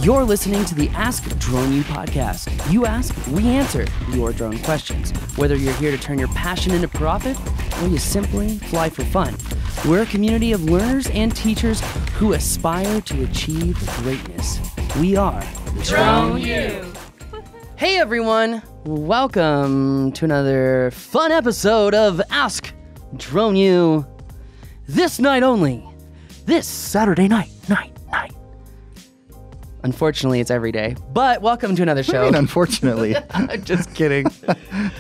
You're listening to the Ask Drone U podcast. You ask, we answer your drone questions. Whether you're here to turn your passion into profit or you simply fly for fun, we're a community of learners and teachers who aspire to achieve greatness. We are Drone U. Hey everyone, welcome to another fun episode of Ask Drone U. This night only. This Saturday night. Unfortunately, it's every day. But welcome to another show. I mean, unfortunately. Just kidding.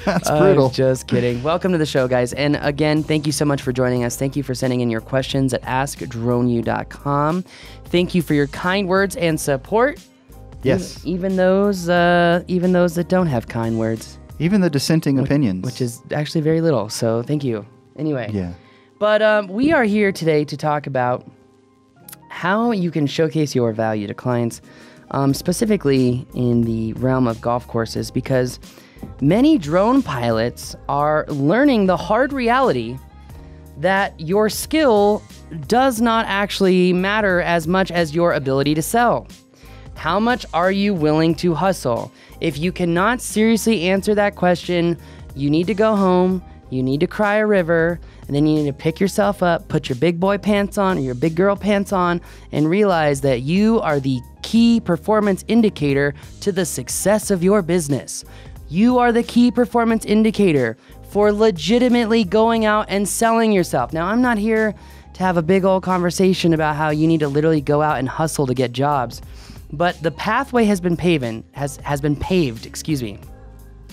That's brutal. Just kidding. Welcome to the show, guys. And again, thank you so much for joining us. Thank you for sending in your questions at askdroneu.com. Thank you for your kind words and support. Yes. Even those that don't have kind words. Even the dissenting opinions. Which is actually very little. So thank you. Anyway. Yeah. But we are here today to talk about how you can showcase your value to clients, specifically in the realm of golf courses, because many drone pilots are learning the hard reality that your skill does not actually matter as much as your ability to sell. How much are you willing to hustle? If you cannot seriously answer that question, you need to go home, you need to cry a river, and then you need to pick yourself up, put your big boy pants on or your big girl pants on, and realize that you are the key performance indicator to the success of your business. You are the key performance indicator for legitimately going out and selling yourself. Now, I'm not here to have a big old conversation about how you need to literally go out and hustle to get jobs, but the pathway has been paved, excuse me.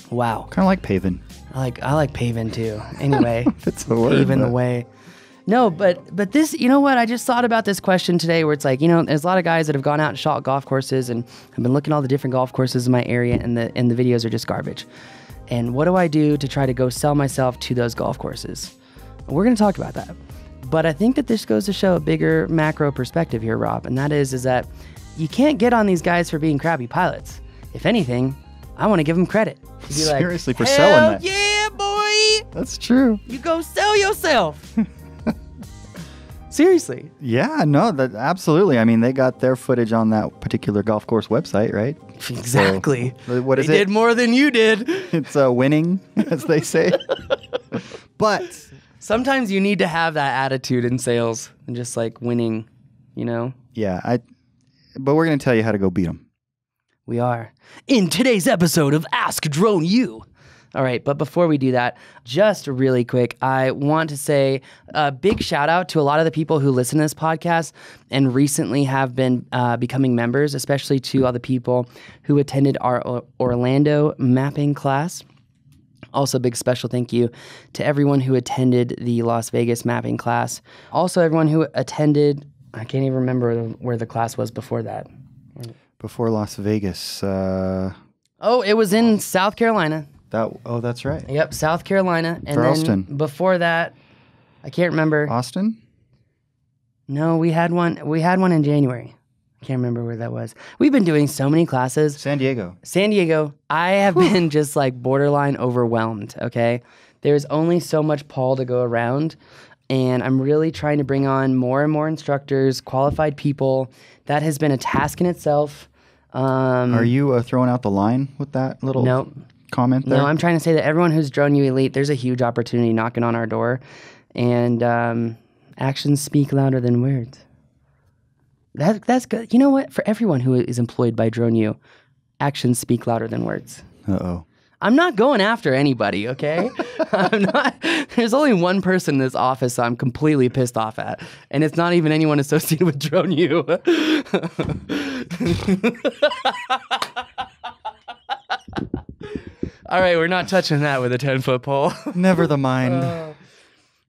Wow. Kind of like paving. I like paving too. Anyway, It's a word. paving the way. No, but this, you know what? I just thought about this question today where it's like, there's a lot of guys that have gone out and shot golf courses and I've been looking at all the different golf courses in my area and the videos are just garbage. And what do I do to try to go sell myself to those golf courses? We're going to talk about that. But I think that this goes to show a bigger macro perspective here, Rob. And that is that you can't get on these guys for being crappy pilots. If anything, I want to give them credit. Seriously, for hell selling that. Yeah, boy! That's true. You go sell yourself. Seriously. Yeah, no, that absolutely. I mean, they got their footage on that particular golf course website, right? Exactly. So, what is they it? did more than you did. It's winning, as they say. But sometimes you need to have that attitude in sales and just like winning, yeah, but we're going to tell you how to go beat them. We are. In today's episode of Ask Drone U. All right, but before we do that, just really quick, I want to say a big shout out to a lot of the people who listen to this podcast and recently have been becoming members, especially to all the people who attended our Orlando mapping class. Also, big special thank you to everyone who attended the Las Vegas mapping class. Also, everyone who attended, I can't even remember where the class was before that. Before Las Vegas. It was in South Carolina. That's right. Yep, South Carolina. And Charleston. then before that, I can't remember. Austin? No, we had one in January. I can't remember where that was. We've been doing so many classes. San Diego. I have been just like borderline overwhelmed, okay? There's only so much Paul to go around, and I'm really trying to bring on more and more instructors, qualified people. That has been a task in itself. Are you throwing out the line with that little comment there? No, I'm trying to say that everyone who's Drone U Elite, there's a huge opportunity knocking on our door. And actions speak louder than words. That's good. You know what? For everyone who is employed by Drone U, actions speak louder than words. Uh-oh. I'm not going after anybody, okay? I'm not. There's only one person in this office I'm completely pissed off at, and it's not even anyone associated with Drone U. All right, we're not touching that with a 10-foot pole. Never the mind.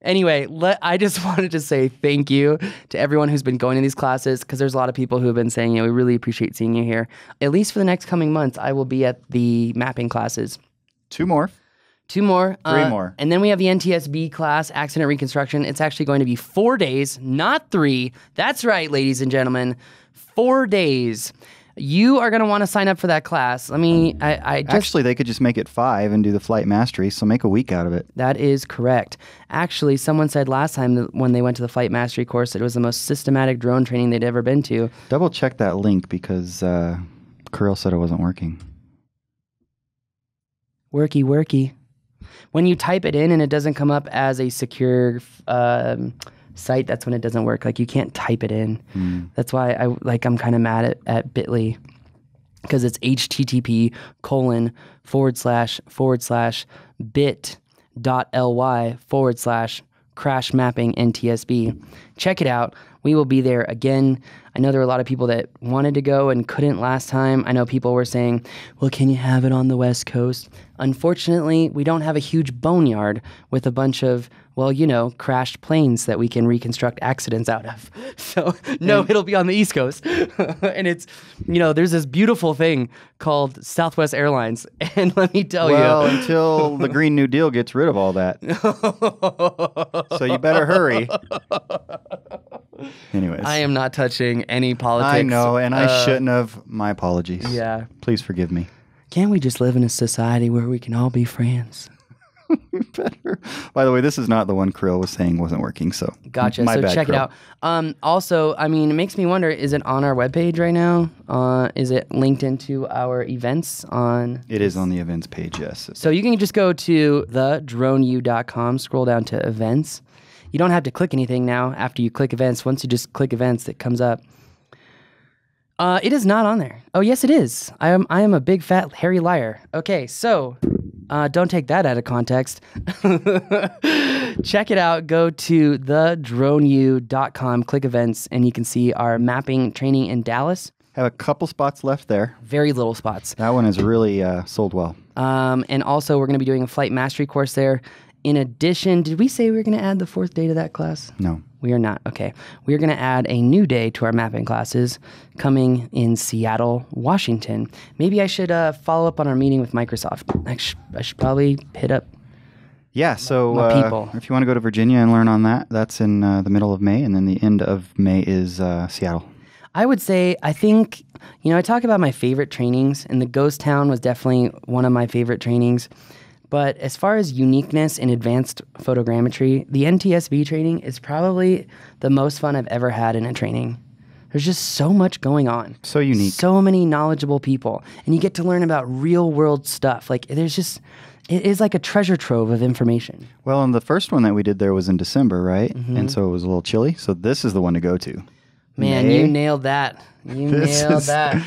Anyway, I just wanted to say thank you to everyone who's been going to these classes, because there's a lot of people who have been saying, we really appreciate seeing you here. At least for the next coming months, I will be at the mapping classes. 2 more. 2 more. 3 more. And then we have the NTSB class, Accident Reconstruction. It's actually going to be 4 days, not 3. That's right, ladies and gentlemen. 4 days. You are going to want to sign up for that class. Actually, they could just make it 5 and do the flight mastery, so make a week out of it. That is correct. Actually, someone said last time that when they went to the flight mastery course, that it was the most systematic drone training they'd ever been to. Double check that link because Kirill said it wasn't working. Worky. When you type it in and it doesn't come up as a secure site, that's when it doesn't work. Like, you can't type it in. That's why I'm kind of mad at Bitly, because it's http://bit.ly/crash mapping NTSB. Check it out. We will be there again. I know there were a lot of people that wanted to go and couldn't last time. I know people were saying, well, can you have it on the West Coast? Unfortunately, we don't have a huge boneyard with a bunch of, crashed planes that we can reconstruct accidents out of. So, no, it'll be on the East Coast. And it's, there's this beautiful thing called Southwest Airlines. And let me tell you. Well, until the Green New Deal gets rid of all that. So you better hurry. Anyways. I am not touching any politics. I know, and I shouldn't have. My apologies. Yeah. Please forgive me. Can't we just live in a society where we can all be friends? Better. By the way, this is not the one Kirill was saying wasn't working, so gotcha. My so bad, check Kirill. it out. Also, it makes me wonder, is it on our webpage right now? Is it linked into our events on? It is on the events page, yes. So you can just go to thedroneu.com, scroll down to events. You don't have to click anything now after you click events. Once you just click events, it comes up. It is not on there. Oh, yes, it is. I am a big, fat, hairy liar. Okay, so don't take that out of context. Check it out. Go to thedroneu.com, click events, and you can see our mapping training in Dallas. Have a couple spots left there. Very little spots. That one is really sold well. And also, we're going to be doing a flight mastery course there. In addition, did we say we were going to add the 4th day to that class? No. We are not. Okay. We are going to add a new day to our mapping classes coming in Seattle, Washington. Maybe I should follow up on our meeting with Microsoft. I should probably hit up. Yeah, so my people. If you want to go to Virginia and learn on that, that's in the middle of May, and then the end of May is Seattle. I would say, I think, I talk about my favorite trainings, and the Ghost Town was definitely one of my favorite trainings. But as far as uniqueness in advanced photogrammetry, the NTSB training is probably the most fun I've ever had in a training. There's just so much going on. So unique. So many knowledgeable people. And you get to learn about real world stuff. Like, it is like a treasure trove of information. Well, and the first one that we did there was in December, right? Mm-hmm. And so it was a little chilly. So this is the one to go to. Man, May. You nailed that. Nailed that.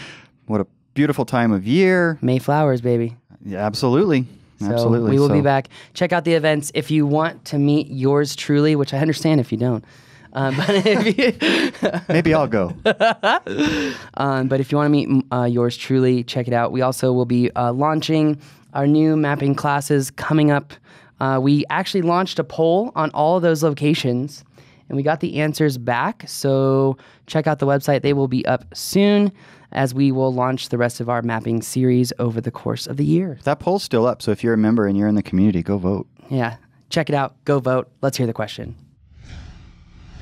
What a beautiful time of year. May flowers, baby. Yeah, absolutely. So Absolutely. we will be back. Check out the events if you want to meet yours truly, which I understand if you don't. But maybe I'll go. But if you want to meet yours truly, check it out. We also will be launching our new mapping classes coming up. We actually launched a poll on all of those locations, and we got the answers back. So check out the website. They will be up soon, as we will launch the rest of our mapping series over the course of the year. That poll's still up, so if you're a member and you're in the community, go vote. Yeah, check it out. Go vote. Let's hear the question.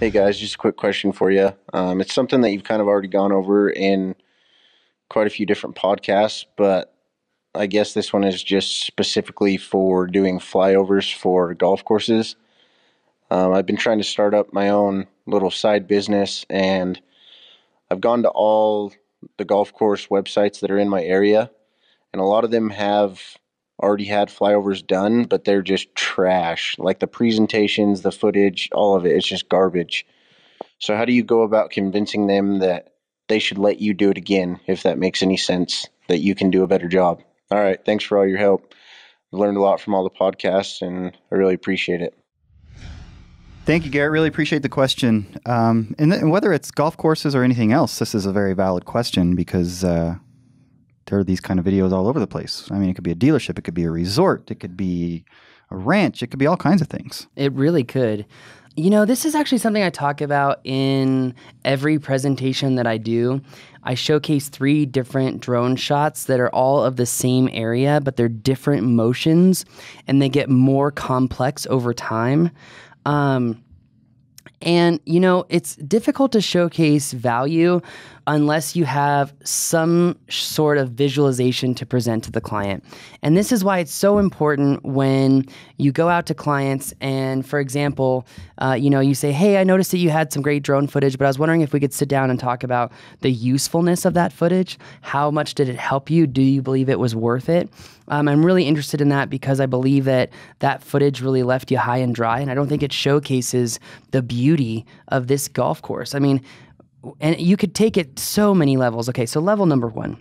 Hey guys, just a quick question for you. It's something that you've kind of already gone over in quite a few different podcasts, but I guess this one is just specifically for doing flyovers for golf courses. I've been trying to start up my own little side business, and I've gone to all the golf course websites that are in my area, and a lot of them have already had flyovers done, but they're just trash. Like the presentations, the footage, all of it, it's just garbage. So how do you go about convincing them that they should let you do it again, if that makes any sense, that you can do a better job? All right, thanks for all your help. I've learned a lot from all the podcasts, and I really appreciate it. Thank you, Garrett. Really appreciate the question. And whether it's golf courses or anything else, this is a very valid question because there are these kind of videos all over the place. I mean, it could be a dealership, it could be a resort, it could be a ranch, it could be all kinds of things. It really could. This is actually something I talk about in every presentation that I do. I showcase 3 different drone shots that are all of the same area, but they're different motions, and they get more complex over time. And it's difficult to showcase value, unless you have some sort of visualization to present to the client. And this is why it's so important when you go out to clients and, for example, you say, hey, I noticed that you had some great drone footage, but I was wondering if we could sit down and talk about the usefulness of that footage. How much did it help you? Do you believe it was worth it? I'm really interested in that because I believe that that footage really left you high and dry, and I don't think it showcases the beauty of this golf course. I mean, and you could take it so many levels. Okay, so level number 1,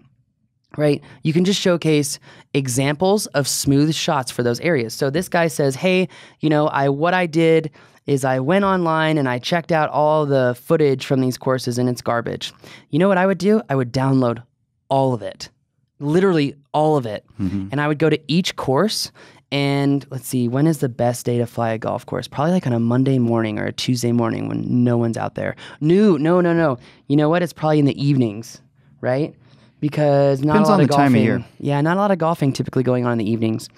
right? You can just showcase examples of smooth shots for those areas. So this guy says, hey, what I did is I went online and I checked out all the footage from these courses and it's garbage. You know what I would do? I would download all of it. Literally all of it. Mm-hmm. And I would go to each course and let's see, when is the best day to fly a golf course? Probably like on a Monday morning or a Tuesday morning when no one's out there. No. You know what? It's probably in the evenings, right? Because not Depends a lot on of the golfing. time of year. Yeah, not a lot of golfing typically going on in the evenings.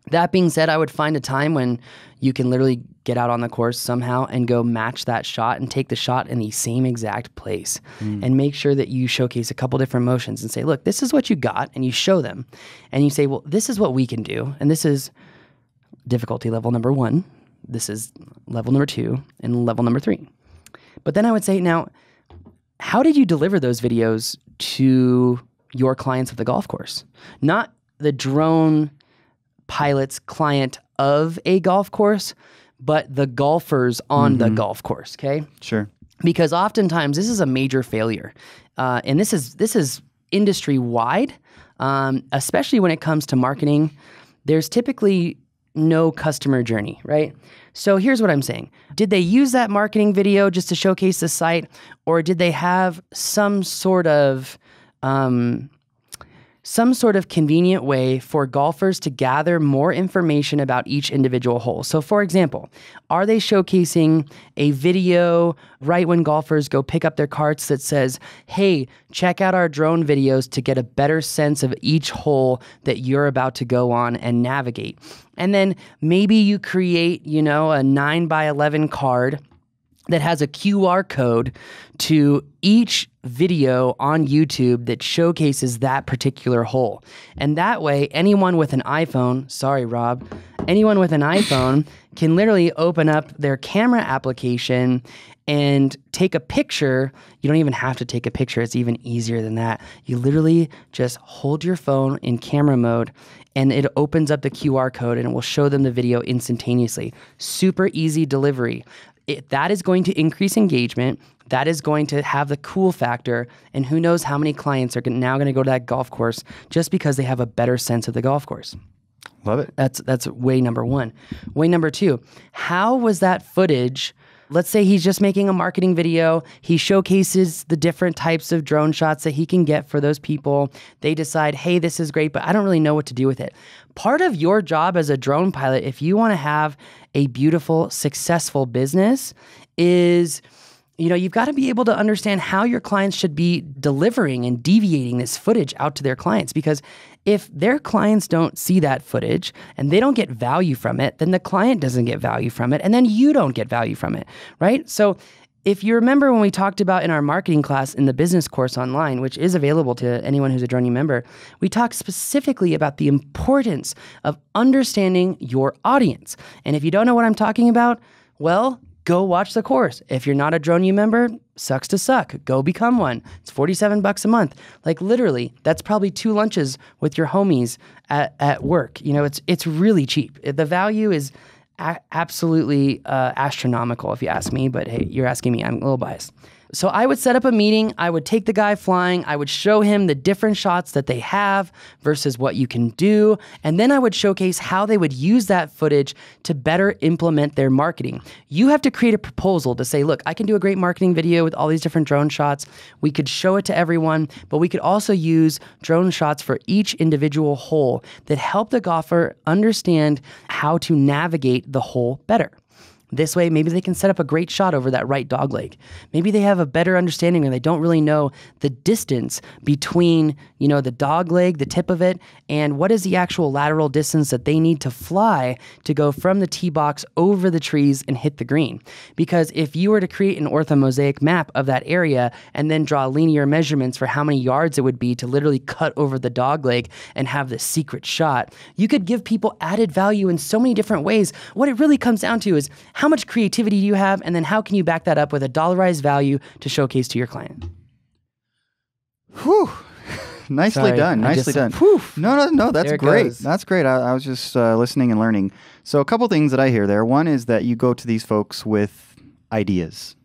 That being said, I would find a time when you can literally get out on the course somehow and go match that shot and take the shot in the same exact place and make sure that you showcase a couple different motions and say, look, this is what you got, and you show them. And you say, well, this is what we can do, and this is difficulty level number 1, this is level number 2, and level number 3. But then I would say, now, how did you deliver those videos to your clients of the golf course? Not the drone pilot's client of a golf course, but the golfers on the golf course, okay? Sure. Because oftentimes this is a major failure. And this is industry-wide, especially when it comes to marketing. There's typically no customer journey, right? So here's what I'm saying. Did they use that marketing video just to showcase the site, or did they have some sort of convenient way for golfers to gather more information about each individual hole? So for example, are they showcasing a video right when golfers go pick up their carts that says, hey, check out our drone videos to get a better sense of each hole that you're about to go on and navigate? And then maybe you create, a 9x11 card that has a QR code to each video on YouTube that showcases that particular hole. And that way, anyone with an iPhone, sorry, Rob, anyone with an iPhone can literally open up their camera application and take a picture. You don't even have to take a picture. It's even easier than that. You literally just hold your phone in camera mode and it opens up the QR code and it will show them the video instantaneously. Super easy delivery. That is going to increase engagement. That is going to have the cool factor. And who knows how many clients are now going to go to that golf course just because they have a better sense of the golf course. Love it. That's way number 1. Way number 2, how was that footage? Let's say he's just making a marketing video. He showcases the different types of drone shots that he can get for those people. They decide, hey, this is great, but I don't really know what to do with it. Part of your job as a drone pilot, if you want to have a beautiful, successful business, is you've got to be able to understand how your clients should be delivering and deviating this footage out to their clients. Because if their clients don't see that footage and they don't get value from it, then the client doesn't get value from it, and then you don't get value from it, right? So if you remember when we talked about in our marketing class in the business course online, which is available to anyone who's a Drone U member, we talked specifically about the importance of understanding your audience. And if you don't know what I'm talking about, well, go watch the course. If you're not a Drone U member, sucks to suck. Go become one. It's $47 a month. Like literally, that's probably 2 lunches with your homies at work. It's really cheap. The value is absolutely astronomical if you ask me, but hey, you're asking me. I'm a little biased. So I would set up a meeting. I would take the guy flying. I would show him the different shots that they have versus what you can do. And then I would showcase how they would use that footage to better implement their marketing. You have to create a proposal to say, look, I can do a great marketing video with all these different drone shots. We could show it to everyone, but we could also use drone shots for each individual hole that help the golfer understand how to navigate the hole better. This way, maybe they can set up a great shot over that right dog leg. Maybe they have a better understanding and they don't really know the distance between, the dog leg, the tip of it, and what is the actual lateral distance that they need to fly to go from the tee box over the trees and hit the green. Because if you were to create an orthomosaic map of that area and then draw linear measurements for how many yards it would be to literally cut over the dog leg and have this secret shot, you could give people added value in so many different ways. What it really comes down to is how much creativity do you have, and then how can you back that up with a dollarized value to showcase to your client? Whew. Nicely done. Nicely done. Whew. No. That's great. That's great. I was just listening and learning. So a couple things that I hear there. One is that you go to these folks with ideas,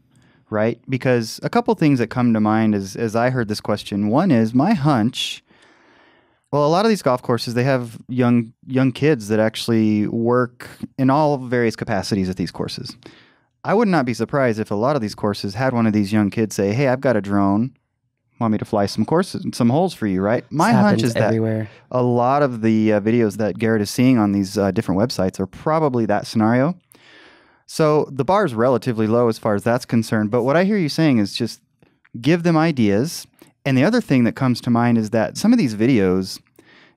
right? Because a couple things that come to mind as I heard this question. One is my hunch. Well, a lot of these golf courses, they have young kids that actually work in all various capacities at these courses. I would not be surprised if a lot of these courses had one of these young kids say, "Hey, I've got a drone. Want me to fly some holes for you," right? My hunch is that everywhere. A lot of the videos that Garrett is seeing on these different websites are probably that scenario. So the bar is relatively low as far as that's concerned. But what I hear you saying is just give them ideas. And the other thing that comes to mind is that some of these videos,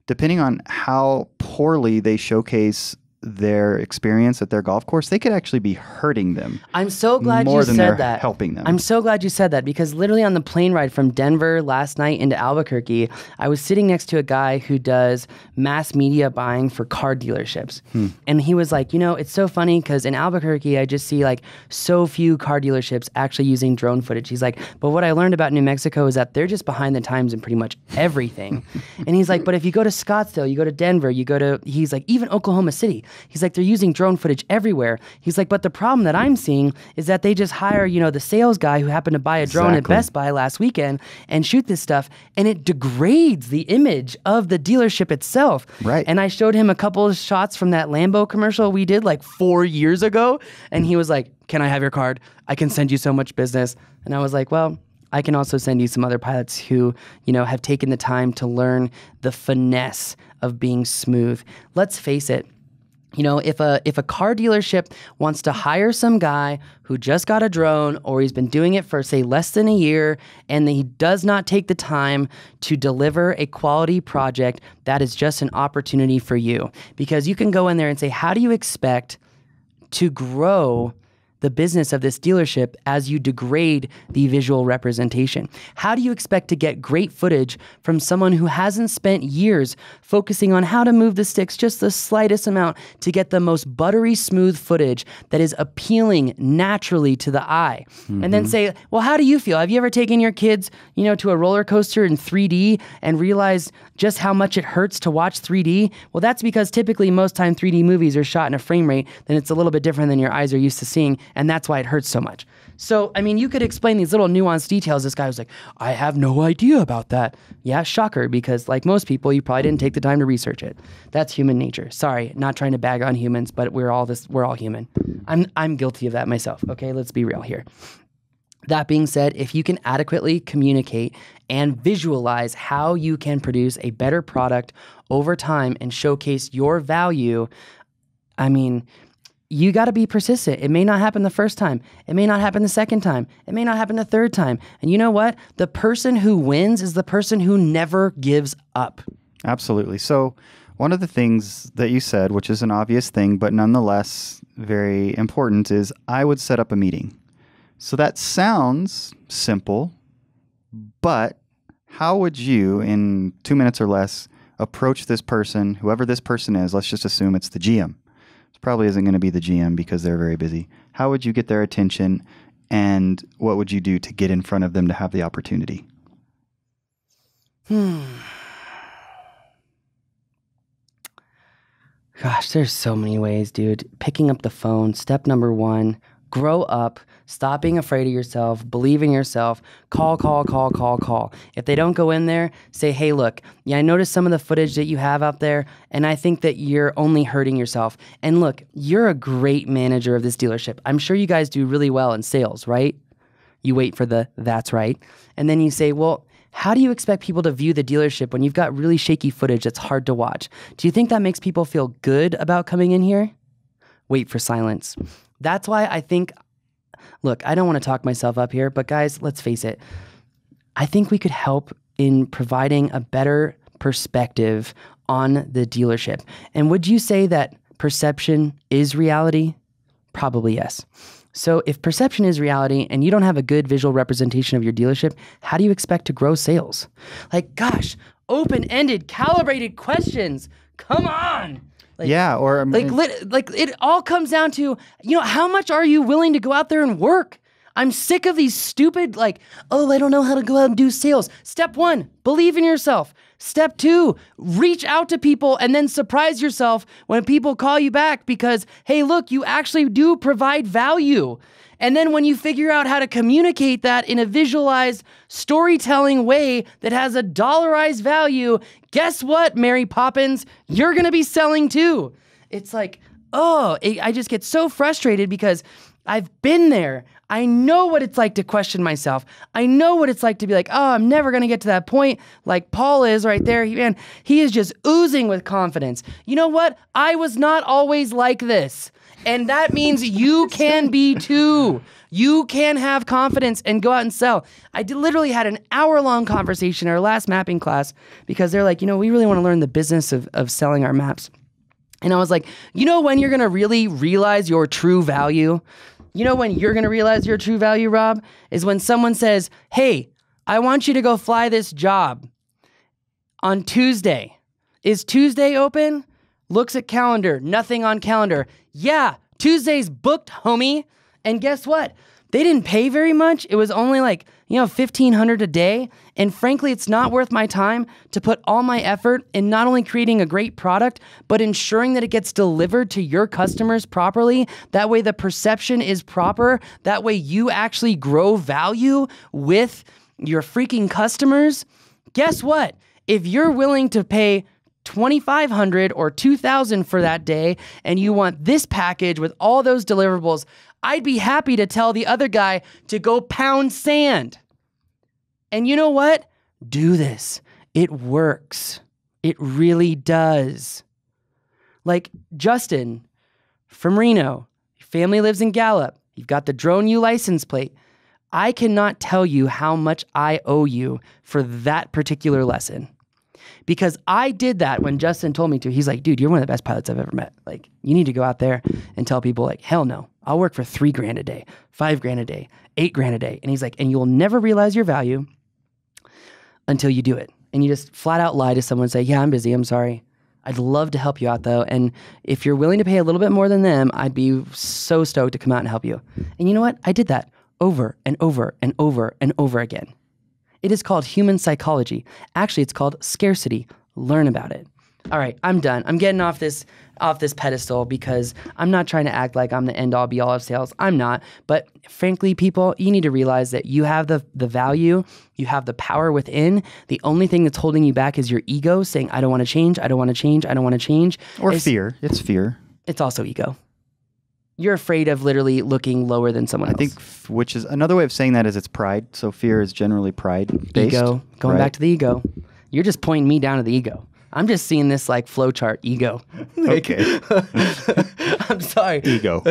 depending on how poorly they showcase their experience at their golf course, they could actually be hurting them. I'm so glad more you than said they're that. helping them. I'm so glad you said that, because literally on the plane ride from Denver last night into Albuquerque, I was sitting next to a guy who does mass media buying for car dealerships. And he was like, it's so funny because in Albuquerque, I just see like so few car dealerships actually using drone footage. He's like, but what I learned about New Mexico is that they're just behind the times in pretty much everything. And he's like, but if you go to Scottsdale, you go to Denver, he's like, even Oklahoma City, he's like, they're using drone footage everywhere. He's like, but the problem that I'm seeing is that they just hire, the sales guy who happened to buy a drone at Best Buy last weekend and shoot this stuff, and it degrades the image of the dealership itself. Right. And I showed him a couple of shots from that Lambo commercial we did like 4 years ago, and he was like, "Can I have your card? I can send you so much business." And I was like, well, I can also send you some other pilots who, have taken the time to learn the finesse of being smooth. Let's face it. If a car dealership wants to hire some guy who just got a drone, or he's been doing it for, say, less than a year, and he does not take the time to deliver a quality project, that is just an opportunity for you. Because you can go in there and say, how do you expect to grow the business of this dealership as you degrade the visual representation? How do you expect to get great footage from someone who hasn't spent years focusing on how to move the sticks just the slightest amount to get the most buttery smooth footage that is appealing naturally to the eye? And then say, well, how do you feel? Have you ever taken your kids, to a roller coaster in 3D and realized just how much it hurts to watch 3D? Well, that's because typically most time 3D movies are shot in a frame rate, then it's a little bit different than your eyes are used to seeing. And that's why it hurts so much. So, you could explain these little nuanced details. This guy was like, I have no idea about that. Yeah, shocker, because like most people, you probably didn't take the time to research it. That's human nature. Sorry, not trying to bag on humans, but we're all human. I'm guilty of that myself. Okay, let's be real here. That being said, if you can adequately communicate and visualize how you can produce a better product over time and showcase your value, you got to be persistent. It may not happen the first time. It may not happen the second time. It may not happen the third time. And you know what? The person who wins is the person who never gives up. Absolutely. So one of the things that you said, which is an obvious thing, but nonetheless very important, is I would set up a meeting. So that sounds simple, but how would you, in 2 minutes or less, approach this person, whoever this person is? Let's just assume it's the GM. Probably isn't going to be the GM because they're very busy. How would you get their attention, and what would you do to get in front of them to have the opportunity? Gosh, there's so many ways, dude. Picking up the phone, step number 1, grow up, stop being afraid of yourself, believe in yourself, call. If they don't go in there, say, hey, look, I noticed some of the footage that you have out there, and I think that you're only hurting yourself. And look, you're a great manager of this dealership. I'm sure you guys do really well in sales, right? You wait for that's right. And then you say, well, how do you expect people to view the dealership when you've got really shaky footage that's hard to watch? Do you think that makes people feel good about coming in here? Wait for silence. That's why I think, look, I don't want to talk myself up here, but guys, let's face it. I think we could help in providing a better perspective on the dealership. And would you say that perception is reality? Probably yes. So if perception is reality and you don't have a good visual representation of your dealership, how do you expect to grow sales? Like, gosh, open-ended, calibrated questions. Come on. Like, yeah, or like it all comes down to, how much are you willing to go out there and work? I'm sick of these stupid, I don't know how to go out and do sales. Step 1, believe in yourself. Step 2, reach out to people and then surprise yourself when people call you back because, hey, look, you actually do provide value. And then when you figure out how to communicate that in a visualized storytelling way that has a dollarized value, guess what, Mary Poppins? You're going to be selling too. It's like, I just get so frustrated because I've been there. I know what it's like to question myself. I know what it's like to be like, I'm never going to get to that point like Paul is right there. He is just oozing with confidence. You know what? I was not always like this. And that means you can be too. You can have confidence and go out and sell. I literally had an hour-long conversation in our last mapping class because they're like, we really want to learn the business of selling our maps. And I was like, when you're going to really realize your true value? When you're going to realize your true value, Rob, is when someone says, hey, I want you to go fly this job on Tuesday. Is Tuesday open? Looks at calendar, nothing on calendar. Yeah, Tuesday's booked, homie. And guess what? They didn't pay very much. It was only $1,500 a day. And frankly, it's not worth my time to put all my effort in not only creating a great product, but ensuring that it gets delivered to your customers properly. That way the perception is proper. That way you actually grow value with your freaking customers. Guess what? If you're willing to pay $2,500 or $2,000 for that day, and you want this package with all those deliverables, I'd be happy to tell the other guy to go pound sand. And you know what? Do this. It works. It really does. Like Justin from Reno, your family lives in Gallup. You've got the Drone U license plate. I cannot tell you how much I owe you for that particular lesson. Because I did that when Justin told me to. He's like, dude, you're one of the best pilots I've ever met. Like, you need to go out there and tell people hell no, I'll work for $3,000 a day, $5,000 a day, $8,000 a day. And he's like, and you will never realize your value until you do it. And you just flat out lie to someone and say, yeah, I'm busy. I'm sorry. I'd love to help you out though. And if you're willing to pay a little bit more than them, I'd be so stoked to come out and help you. And you know what? I did that over and over and over and over again. It is called human psychology. Actually, it's called scarcity. Learn about it. All right, I'm done. I'm getting off this pedestal because I'm not trying to act like I'm the end all be all of sales. I'm not. But frankly, people, you need to realize that you have the value, you have the power within. The only thing that's holding you back is your ego saying, I don't want to change, I don't want to change, I don't want to change. Or fear. It's fear. It's also ego. You're afraid of literally looking lower than someone else. I think, which is another way of saying that is it's pride. So fear is generally pride-based. Ego. Going back to the ego. You're just pointing me down to the ego. I'm just seeing this flow chart. Ego. Okay. I'm sorry. Ego.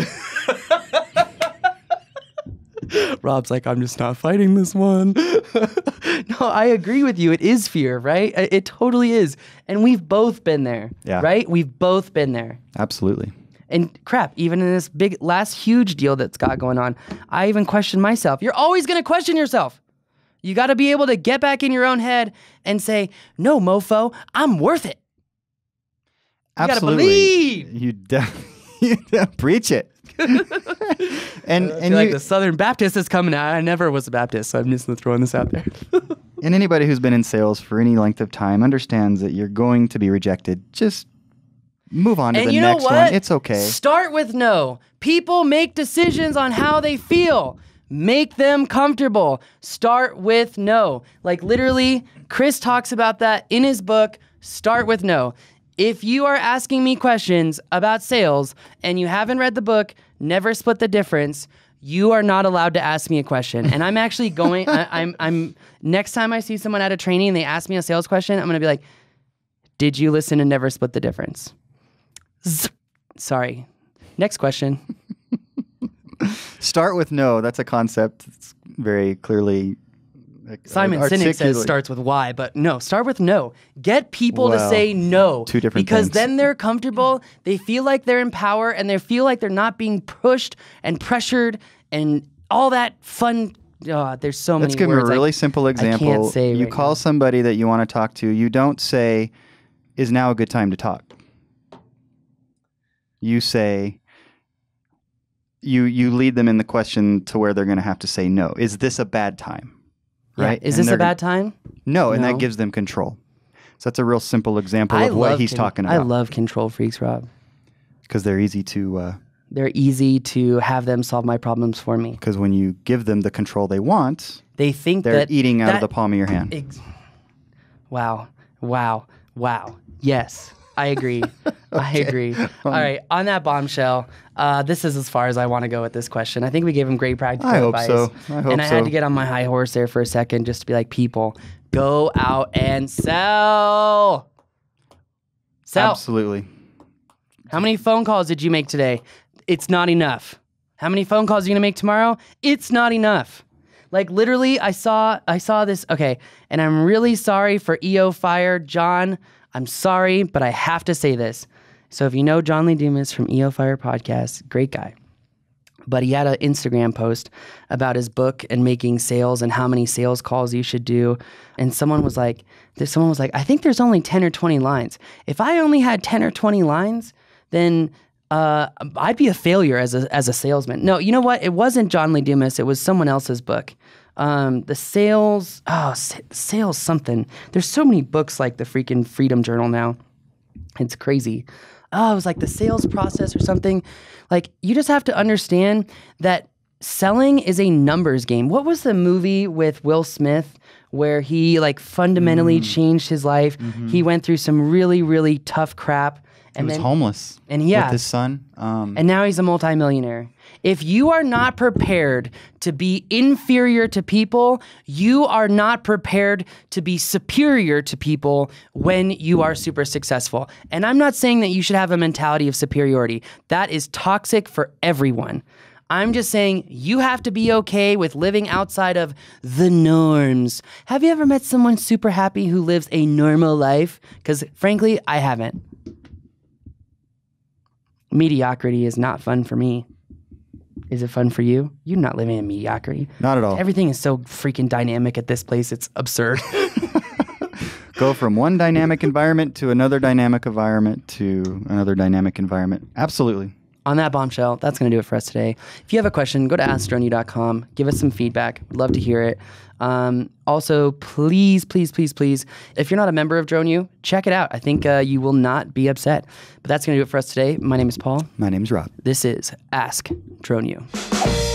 Rob's like, I'm just not fighting this one. No, I agree with you. It is fear, right? It totally is. And we've both been there, right? We've both been there. Absolutely. And crap, even in this big last huge deal that's got going on, I even question myself. You're always going to question yourself. You got to be able to get back in your own head and say, no, mofo, I'm worth it. You got to believe. You preach it. and like the Southern Baptist is coming out. I never was a Baptist, so I'm just throwing this out there. And anybody who's been in sales for any length of time understands that you're going to be rejected. Just move on to the next one. It's okay. Start with no. People make decisions on how they feel. Make them comfortable. Start with no. Like literally, Chris talks about that in his book, Start with No. If you are asking me questions about sales and you haven't read the book, Never Split the Difference, you are not allowed to ask me a question. And I'm actually going, I'm next time I see someone at a training and they ask me a sales question, I'm going to be like, did you listen to Never Split the Difference? Sorry. Next question. Start with no. That's a concept. It's very clearly. Simon Sinek says starts with why, but no, start with no. Get people to say no. Two different because things. then they're comfortable, they feel like they're in power, and they feel like they're not being pushed and pressured and all that fun. There's so many Let's give words them a really simple example. I can't say you right call now. somebody that you want to talk to. You don't say, "Is now a good time to talk?" You say, you lead them in the question to where they're going to have to say no. Is this a bad time? Right? Yeah. Is this a bad time? No, and No. that gives them control. So that's a real simple example of what he's talking about. I love control freaks, Rob. Because they're easy to... They're easy to have them solve my problems for me. Because when you give them the control they want, they think they're that eating out of the palm of your hand. Wow. Yes, I agree. I agree. All right, on that bombshell, this is as far as I want to go with this question. I think we gave him great practical advice. I hope and I had to get on my high horse there for a second just to be like, people, go out and sell. Absolutely. How many phone calls did you make today? It's not enough. How many phone calls are you going to make tomorrow? It's not enough. Like literally, I saw this. Okay, and I'm really sorry for EO Fire, John. I'm sorry, but I have to say this. So if you know John Lee Dumas from EO Fire Podcast, great guy. But he had an Instagram post about his book and making sales and how many sales calls you should do. And someone was like, I think there's only 10 or 20 lines. If I only had 10 or 20 lines, then I'd be a failure as a salesman. No, you know what? It wasn't John Lee Dumas. It was someone else's book. The sales something. There's so many books like the freaking Freedom Journal now. It's crazy. It was like the sales process or something. Like you just have to understand that selling is a numbers game. What was the movie with Will Smith where he like fundamentally changed his life? Mm-hmm. He went through some really, really tough crap. And he was homeless with his son. And now he's a multimillionaire. If you are not prepared to be inferior to people, you are not prepared to be superior to people when you are super successful. And I'm not saying that you should have a mentality of superiority. That is toxic for everyone. I'm just saying you have to be okay with living outside of the norms. Have you ever met someone super happy who lives a normal life? Because frankly, I haven't. Mediocrity is not fun for me. Is it fun for you? You're not living in mediocrity. Not at all. Everything is so freaking dynamic at this place. It's absurd. Go from one dynamic environment to another dynamic environment to another dynamic environment. Absolutely. On that bombshell, that's going to do it for us today. If you have a question, go to AskDroney.com. Give us some feedback. We'd love to hear it. Also, please, if you're not a member of Drone U, check it out. I think you will not be upset. But that's going to do it for us today. My name is Paul. My name is Rob. This is Ask Drone U.